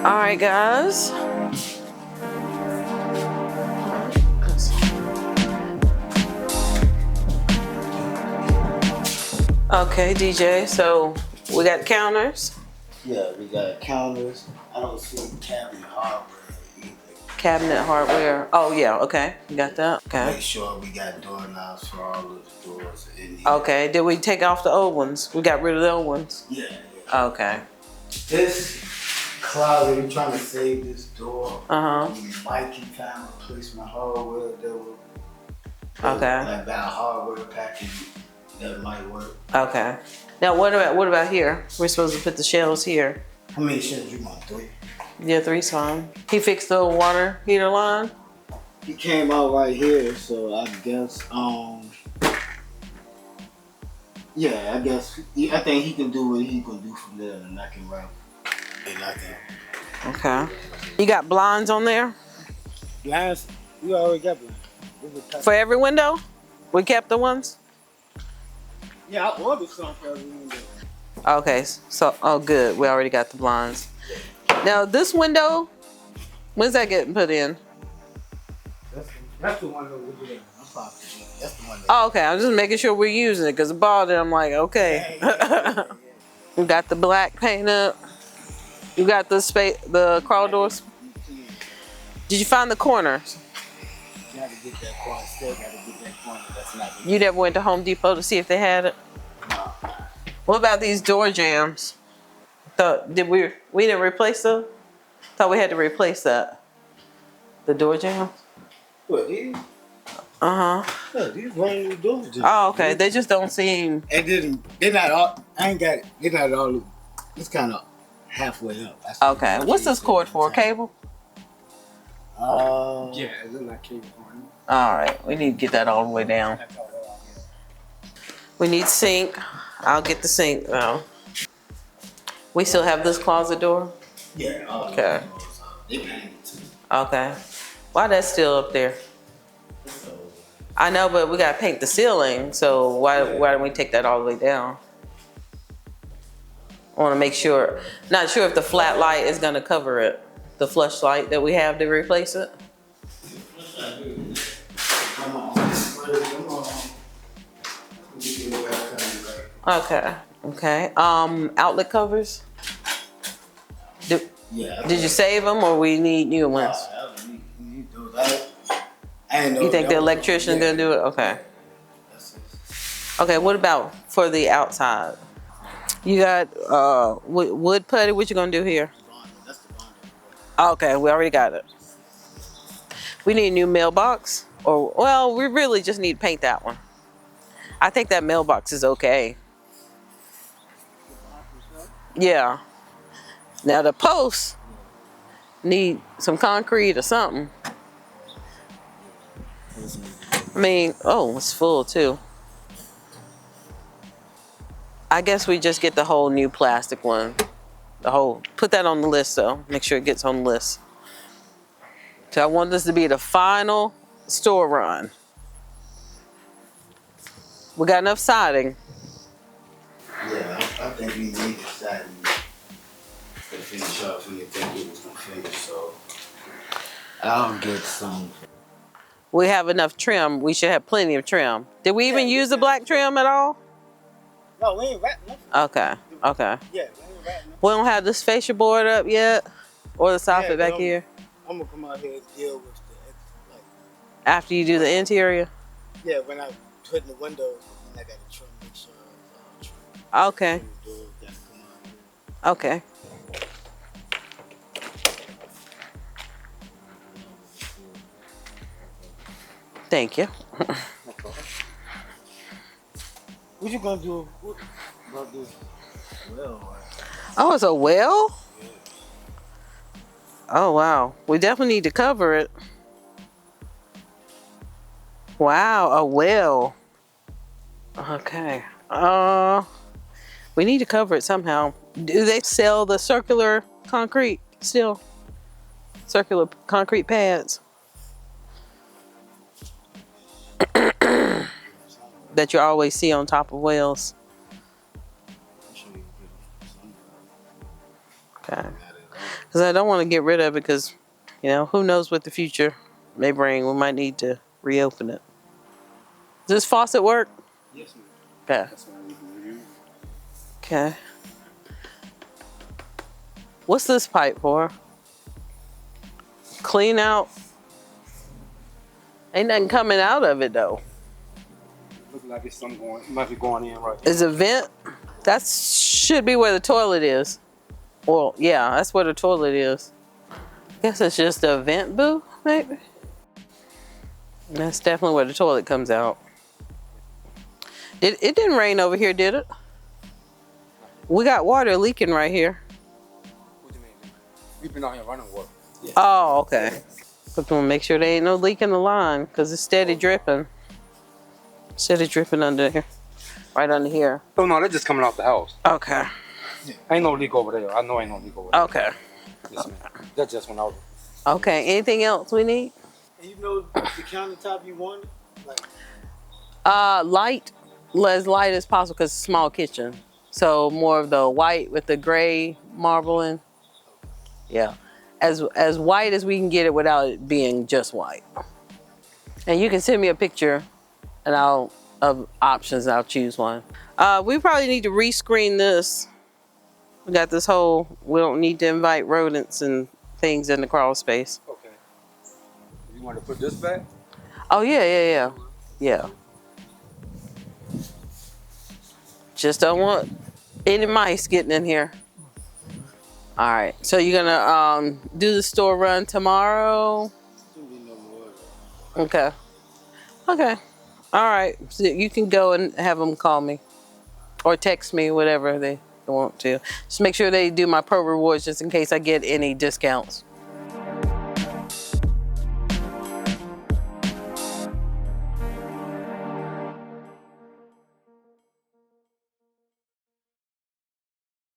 All right, guys. Okay, DJ. So we got counters. Yeah, we got counters. I don't see cabinet hardware either. Cabinet hardware. Oh yeah. Okay, you got that. Okay. Make sure we got doorknobs for all of the doors in here. Okay. Did we take off the old ones? We got rid of the old ones. Yeah. Okay. This closet, we're trying to save this door. Uh-huh. Mike can find replacement hardware that will. Okay. Like that hardware package that might work. Okay. Now what about here? We're supposed to put the shelves here. How many shelves you want? 3? Yeah, 3's fine. He fixed the water heater line. He came out right here, so I guess yeah, I think he can do what he can do from there, and I can wrap it like that. Okay. You got blinds on there? Blinds? We already got blinds. For every window? We kept the ones? Yeah, I ordered some for every window. Okay, so, oh good, we already got the blinds. Now this window, when's that getting put in? That's the one that we're doing. That's the one. Oh, okay, I'm just making sure we're using it because the ball there, I'm like, okay. Yeah. We got the black paint up. You got the crawl doors. Did you find the corners? You have to get that corner. Still got to get that corner. That's not. You never went to Home Depot to see if they had it? No. What about these door jams? We didn't replace them? Thought we had to replace that. The door jams? What, these? Uh-huh. Yeah, these brand new doors. Oh, okay. They just don't seem... They're not all, I ain't got it. They're not all, it's kind of halfway up. Okay. What's this cord for? Cable? Yeah, it's not cable. All right. We need to get that all the way down. We need sink. I'll get the sink though. We still have this closet door? Yeah. Okay. They painted too. Okay. Why that's still up there? I know, but we gotta paint the ceiling, so why don't we take that all the way down? I wanna make sure, not sure if the flat light is gonna cover it. The flush light that we have to replace it. Come on. Okay, okay. Outlet covers? Did you save them or we need new ones? You think the electrician's gonna do it? Okay. Okay, what about for the outside? You got wood putty, what you gonna do here? Okay, we already got it. We need a new mailbox, or well, we really just need to paint that one. I think that mailbox is okay. Yeah. Now the posts need some concrete or something. I mean, oh, it's full too. I guess we just get the whole new plastic one. Put that on the list though. Make sure it gets on the list. So I want this to be the final store run. We got enough siding. Yeah, I think we need the siding to finish off when you think it was gonna finish, so I'll get some. We have enough trim. We should have plenty of trim. Did we even use the black trim at all? No, we ain't wrapping nothing. Okay, okay. Yeah, we ain't wrapping nothing. We don't have this fascia board up yet? Or the soffit back here? I'm gonna come out here and deal with the, like... After you do the interior? Yeah, when I put in the windows, I gotta trim, make sure it's all trim. Okay. Okay. Thank you. What you gonna do about this well? Oh, it's a well? Yeah. Oh, wow. We definitely need to cover it. Wow, a well. Okay. We need to cover it somehow. Do they sell the circular concrete still? Circular concrete pads? That you always see on top of wells. Okay. Because I don't want to get rid of it because, you know, who knows what the future may bring. We might need to reopen it. Does this faucet work? Yes, ma'am. Okay. That's what we do. Okay. What's this pipe for? Clean out. Ain't nothing coming out of it though. Looks like it's something going. It might be going in right. Is a vent? That should be where the toilet is. Well, yeah, that's where the toilet is. Guess it's just a vent boo, maybe. That's definitely where the toilet comes out. It didn't rain over here, did it? We got water leaking right here. What do you mean? We've been out here running water. Yeah. Oh, okay. But we'll make sure there ain't no leak in the line because it's steady dripping. Steady dripping under here. Right under here. Oh no, they're just coming out the house. Okay. Ain't no leak over there. I know ain't no leak over there. Okay. Yes, ma'am. That just went out. Okay. Anything else we need? And you know the countertop you wanted? Like, Light, as light as possible because it's a small kitchen. So more of the white with the gray marbling. Yeah. As white as we can get it without it being just white. And you can send me a picture and of options, I'll choose one. We probably need to rescreen this. We got this whole, we don't need to invite rodents and things in the crawl space. Okay. You want to put this back? Oh yeah. Just don't want any mice getting in here. All right, so you're gonna do the store run tomorrow? Okay. Okay. All right. So you can go and have them call me or text me, whatever they want to. Just make sure they do my pro rewards just in case I get any discounts.